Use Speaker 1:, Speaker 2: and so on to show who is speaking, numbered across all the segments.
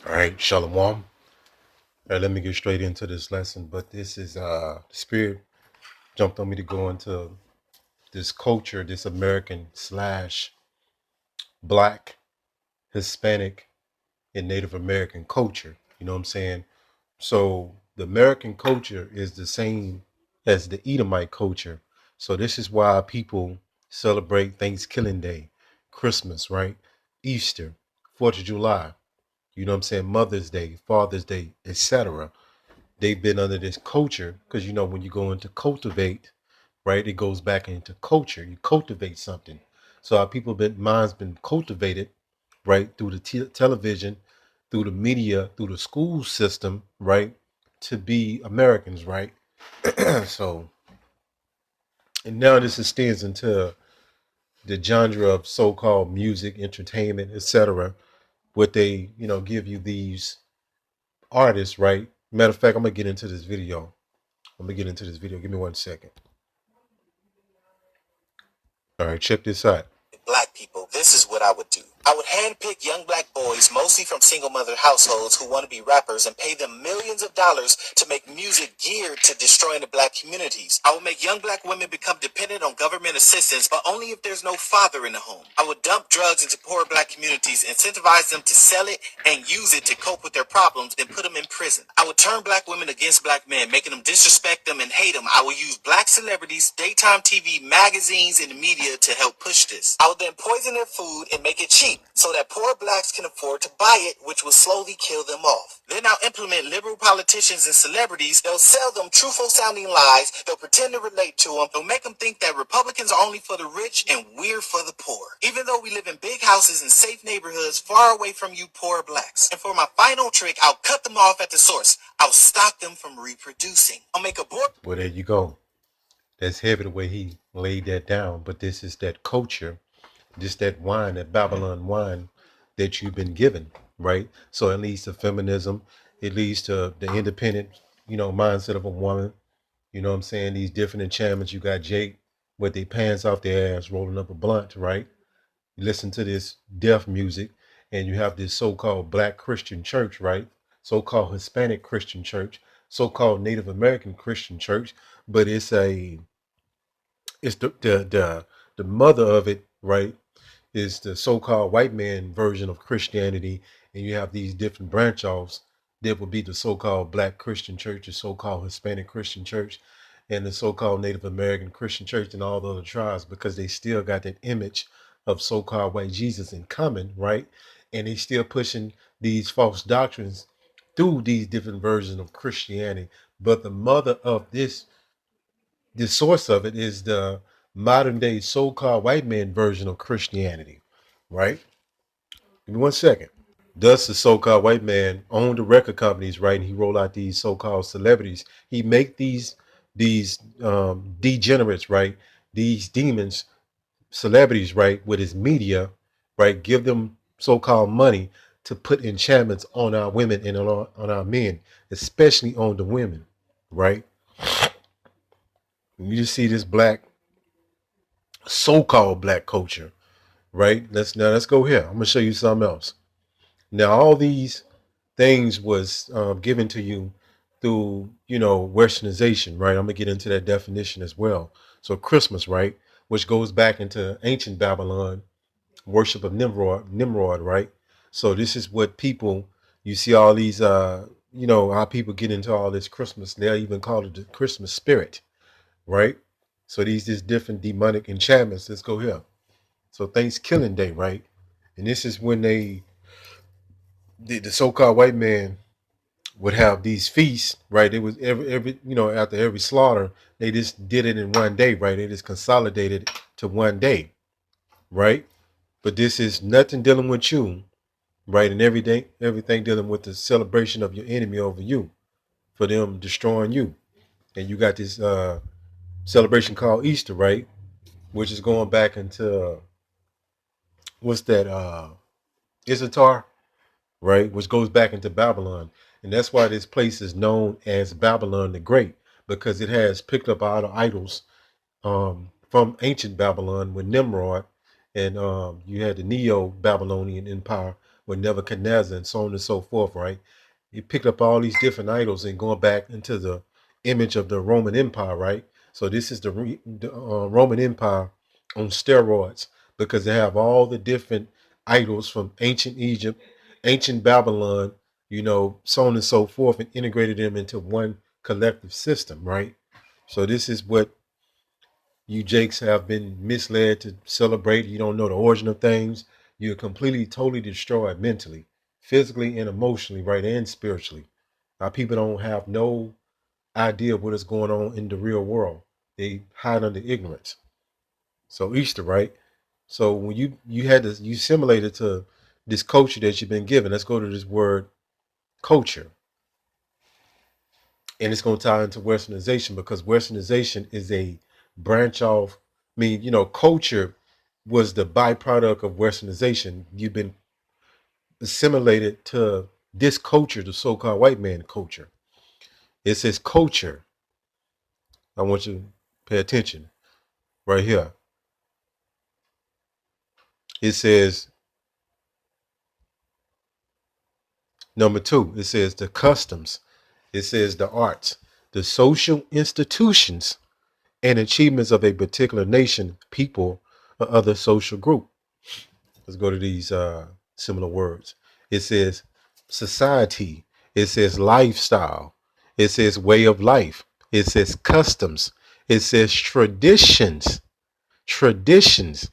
Speaker 1: All right, Shalom. All right, let me get straight into this lesson. But this is the spirit jumped on me to go into this culture, this American slash black, Hispanic, and Native American culture. You know what I'm saying? So the American culture is the same as the Edomite culture. So this is why people celebrate Thanksgiving Day, Christmas, right? Easter, 4th of July. You know what I'm saying? Mother's Day, Father's Day, etc. They've been under this culture because when you go into cultivate, right, it goes back into culture. You cultivate something. So our people been minds been cultivated, right, through the television, through the media, through the school system, right, to be Americans, right. So and now this extends into the genre of so-called music, entertainment, etc. What they give you these artists, right. Matter of fact, I'm gonna get into this video. Give me 1 second. All right, check this out.
Speaker 2: Black people, this is what I would do. I would handpick young black boys, mostly from single mother households who want to be rappers, and pay them millions of dollars to make music geared to destroying the black communities. I would make young black women become dependent on government assistance, but only if there's no father in the home. I would dump drugs into poor black communities, incentivize them to sell it and use it to cope with their problems, then put them in prison. I would turn black women against black men, making them disrespect them and hate them. I would use black celebrities, daytime TV, magazines, and the media to help push this. I would then poison their food and make it cheap so that poor blacks can afford to buy it, which will slowly kill them off. Then I'll implement liberal politicians and celebrities. They'll sell them truthful sounding lies. They'll pretend to relate to them. They'll make them think that Republicans are only for the rich and we're for the poor. Even though we live in big houses and safe neighborhoods far away from you poor blacks. And for my final trick, I'll cut them off at the source. I'll stop them from reproducing. I'll make abortion.
Speaker 1: Well, there you go. That's heavy the way he laid that down. But this is that culture, just that wine, that Babylon wine that you've been given, right? So it leads to feminism. It leads to the independent, mindset of a woman. You know what I'm saying? These different enchantments. You got Jake with their pants off their ass, rolling up a blunt, right? You listen to this deaf music, and you have this so-called Black Christian church, right? So-called Hispanic Christian church, so-called Native American Christian church, but it's the mother of it, right? Is the so-called white man version of Christianity, and you have these different branch offs that would be the so-called Black Christian church, the so-called Hispanic Christian church, and the so-called Native American Christian church, and all the other tribes, because they still got that image of so-called white Jesus in common, right? And they still pushing these false doctrines through these different versions of Christianity. But the mother of the source of it is the modern day so-called white man version of Christianity, right? Give me 1 second. Thus, the so-called white man owned the record companies, right? And he rolled out these so-called celebrities. He make these degenerates, right? These demons, celebrities, right? With his media, right? Give them so-called money to put enchantments on our women and on our men, especially on the women, right? You just see this black, so-called black culture, right? Let's go here. I'm gonna show you something else. Now, all these things was given to you through, westernization, right? I'm gonna get into that definition as well. So Christmas, right, which goes back into ancient Babylon, worship of Nimrod, right? So this is what people you see all these, how people get into all this Christmas. They'll even call it the Christmas spirit, right? So these different demonic enchantments. Let's go here. So Thanksgiving Day, right? And this is when the so-called white man would have these feasts, right? It was every after every slaughter, they just did it in one day, right? They just consolidated to one day, right? But this is nothing dealing with you, right? And everything dealing with the celebration of your enemy over you, for them destroying you. And you got this celebration called Easter, right? Which is going back into what's that? Isatar, right? Which goes back into Babylon. And that's why this place is known as Babylon the Great, because it has picked up all the idols from ancient Babylon with Nimrod. And you had the Neo Babylonian Empire, with Nebuchadnezzar and so on and so forth, right? He picked up all these different idols and going back into the image of the Roman Empire, right? So this is the Roman Empire on steroids because they have all the different idols from ancient Egypt, ancient Babylon, so on and so forth, and integrated them into one collective system, right? So this is what you Jakes have been misled to celebrate. You don't know the origin of things. You're completely, totally destroyed mentally, physically, and emotionally, right? And spiritually. Our people don't have no idea what is going on in the real world. They hide under ignorance. So Easter, right? So when you simulated to this culture that you've been given. Let's go to this word culture. And it's going to tie into westernization because westernization is a branch off. I mean, culture was the byproduct of westernization. You've been assimilated to this culture, the so-called white man culture. It says culture. I want you to pay attention right here. It says number 2. It says the customs. It says the arts, the social institutions and achievements of a particular nation, people, or other social group. Let's go to these similar words. It says society. It says lifestyle. It says way of life. It says customs. It says traditions. Traditions.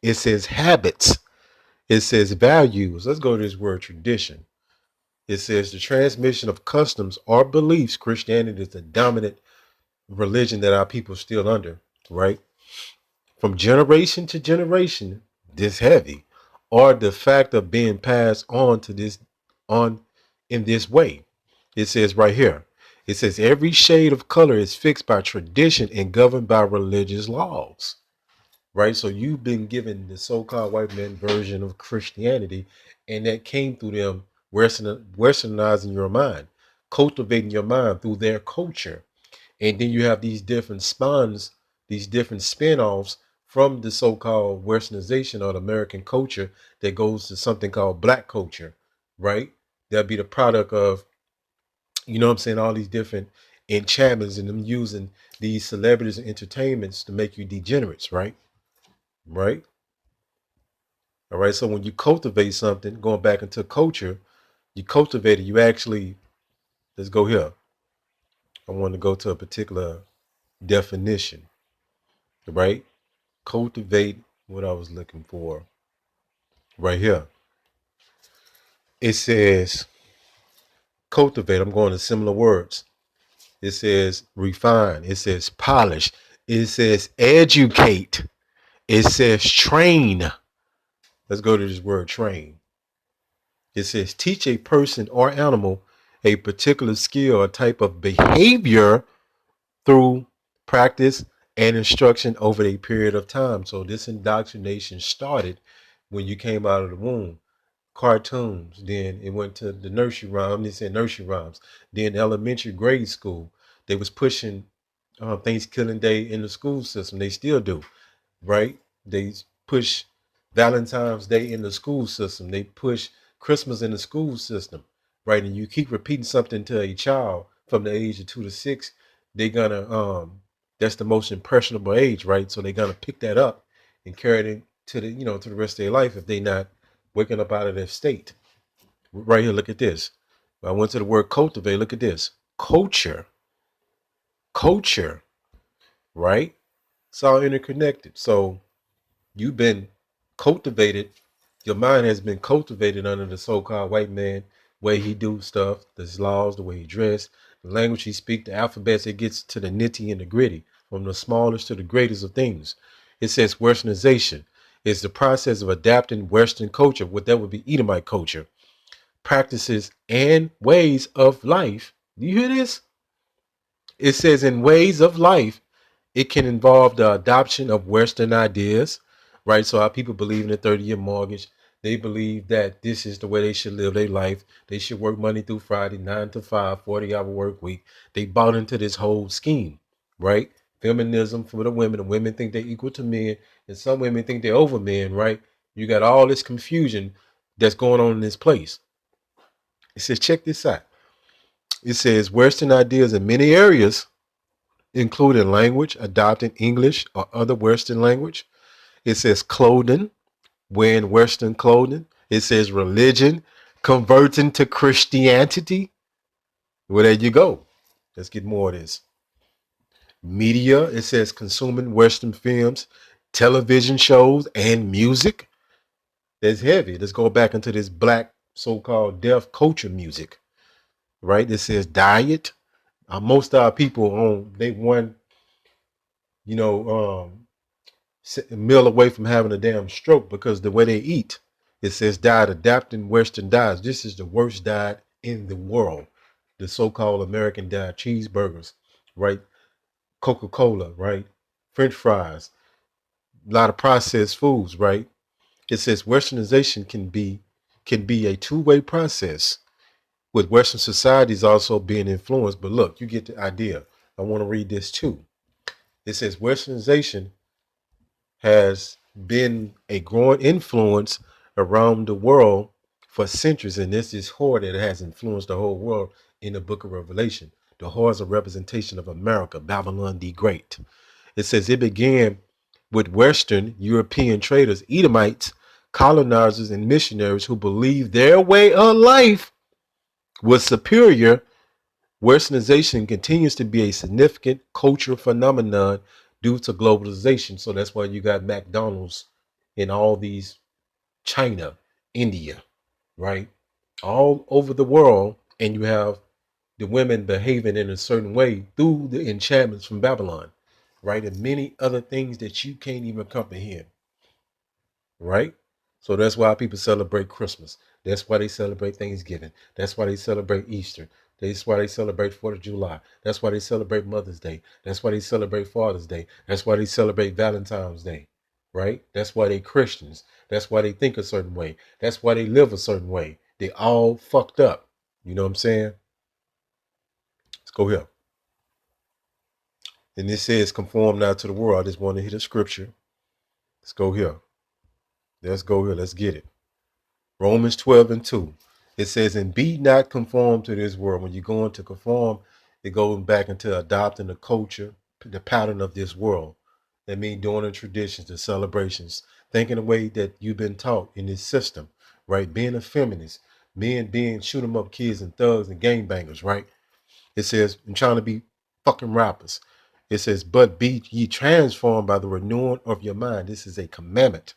Speaker 1: It says habits. It says values. Let's go to this word tradition. It says the transmission of customs or beliefs. Christianity is the dominant religion that our people are still under, right? From generation to generation, this heavy, or the fact of being passed on to this on in this way. It says right here, it says every shade of color is fixed by tradition and governed by religious laws. Right? So you've been given the so-called white man version of Christianity, and that came through them westernizing your mind, cultivating your mind through their culture. And then you have these different spawns, these different spin-offs from the so-called westernization of American culture that goes to something called black culture, right? That'd be the product of, what I'm saying, all these different enchantments and them using these celebrities and entertainments to make you degenerates, right? Right? All right. So when you cultivate something, going back into culture, you cultivate it, you actually, let's go here. I want to go to a particular definition, right? Cultivate what I was looking for right here. It says cultivate. I'm going to similar words. It says refine. It says polish. It says educate. It says train. Let's go to this word train. It says teach a person or animal a particular skill or type of behavior through practice and instruction over a period of time. So this indoctrination started when you came out of the womb. Cartoons, then it went to the nursery rhyme. They said nursery rhymes. Then elementary grade school, they was pushing Thanksgiving Day in the school system. They still do, right? They push Valentine's Day in the school system. They push Christmas in the school system, right? And you keep repeating something to a child from the age of 2 to 6, they're gonna that's the most impressionable age, right? So they're gonna pick that up and carry it to the rest of their life if they not waking up out of their state. Right here, look at this. I went to the word cultivate. Look at this. Culture. Culture, right? It's all interconnected. So you've been cultivated. Your mind has been cultivated under the so-called white man, way he do stuff, his laws, the way he dress, the language he speak, the alphabets. It gets to the nitty and the gritty, from the smallest to the greatest of things. It says westernization is the process of adapting Western culture, what that would be Edomite culture, practices, and ways of life. Do you hear this? It says in ways of life, it can involve the adoption of Western ideas, right? So our people believe in a 30-year mortgage. They believe that this is the way they should live their life. They should work Monday through Friday, 9 to 5, 40-hour work week. They bought into this whole scheme, right? Feminism for the women. The women think they're equal to men, and some women think they're over men, right? You got all this confusion that's going on in this place. It says, check this out. It says Western ideas in many areas, including language, adopting English or other Western language. It says clothing, wearing Western clothing. It says religion, converting to Christianity. Well, there you go. Let's get more of this. Media, it says consuming Western films, television shows, and music. That's heavy. Let's go back into this black so-called deaf culture music, right? It says diet. Most of our people they one, a meal away from having a damn stroke because the way they eat. It says diet adapting Western diets. This is the worst diet in the world. The so-called American diet, cheeseburgers, right? Coca-Cola, right? French fries, a lot of processed foods, right? It says Westernization can be a two-way process, with Western societies also being influenced. But look, you get the idea. I want to read this too. It says Westernization has been a growing influence around the world for centuries, and this is whore that has influenced the whole world in the book of Revelation. The whore is a representation of America, Babylon the Great. It says it began with Western European traders, Edomites, colonizers, and missionaries who believed their way of life was superior. Westernization continues to be a significant cultural phenomenon due to globalization. So that's why you got McDonald's in all these China, India, right? All over the world. And you have the women behaving in a certain way through the enchantments from Babylon, right? And many other things that you can't even comprehend, right? So that's why people celebrate Christmas. That's why they celebrate Thanksgiving. That's why they celebrate Easter. That's why they celebrate 4th of July. That's why they celebrate Mother's Day. That's why they celebrate Father's Day. That's why they celebrate Valentine's Day, right? That's why they Christians. That's why they think a certain way. That's why they live a certain way. They all fucked up. You know what I'm saying? Let's go here. And this says, conform now to the world. I just want to hit a scripture. Let's go here. Let's go here. Let's get it. Romans 12:2. It says, and be not conformed to this world. When you're going to conform, it goes back into adopting the culture, the pattern of this world. That means doing the traditions, the celebrations, thinking the way that you've been taught in this system, right? Being a feminist, being shoot 'em up kids and thugs and gangbangers, right? It says, I'm trying to be fucking rappers. It says, but be ye transformed by the renewing of your mind. This is a commandment,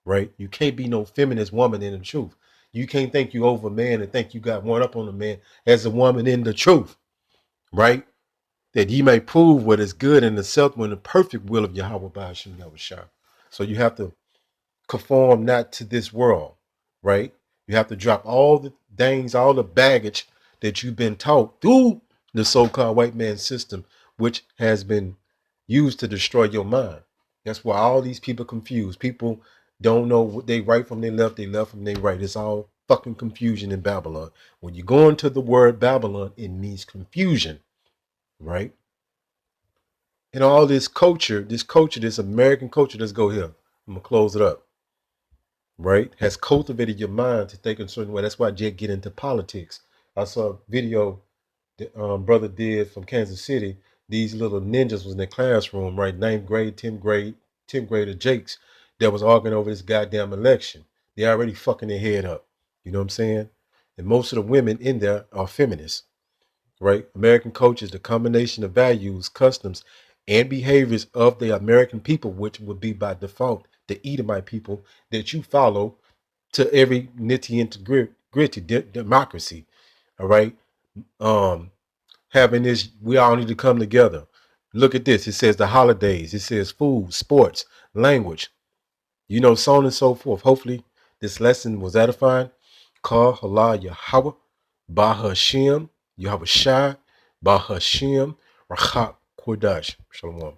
Speaker 1: right? You can't be no feminist woman in the truth. You can't think you over a man and think you got one up on a man as a woman in the truth, right? That ye may prove what is good and acceptable in the perfect will of Yahweh Ba'ashim Yahushua. So you have to conform not to this world, right? You have to drop all the things, all the baggage that you've been taught through the so-called white man system, which has been used to destroy your mind. That's why all these people confused. People don't know what they right from their left, they left from their right. It's all fucking confusion in Babylon. When you go into the word Babylon, it means confusion, right? And all this culture, this American culture, let's go here. I'm gonna close it up, right? Has cultivated your mind to think a certain way. That's why Jake get into politics. I saw a video the brother did from Kansas City. These little ninjas was in the classroom, right? 9th grade, 10th grade of Jake's that was arguing over this goddamn election. They already fucking their head up. You know what I'm saying? And most of the women in there are feminists, right? American culture is the combination of values, customs, and behaviors of the American people, which would be by default the Edomite people that you follow to every nitty gritty democracy. All right. Having this, we all need to come together. Look at this. It says the holidays. It says food, sports, language, so on and so forth. Hopefully this lesson was edifying. Call Halal Yahweh, Bahashem, Yahweh Shai, Bahashem, Rachak Kodash. Shalom.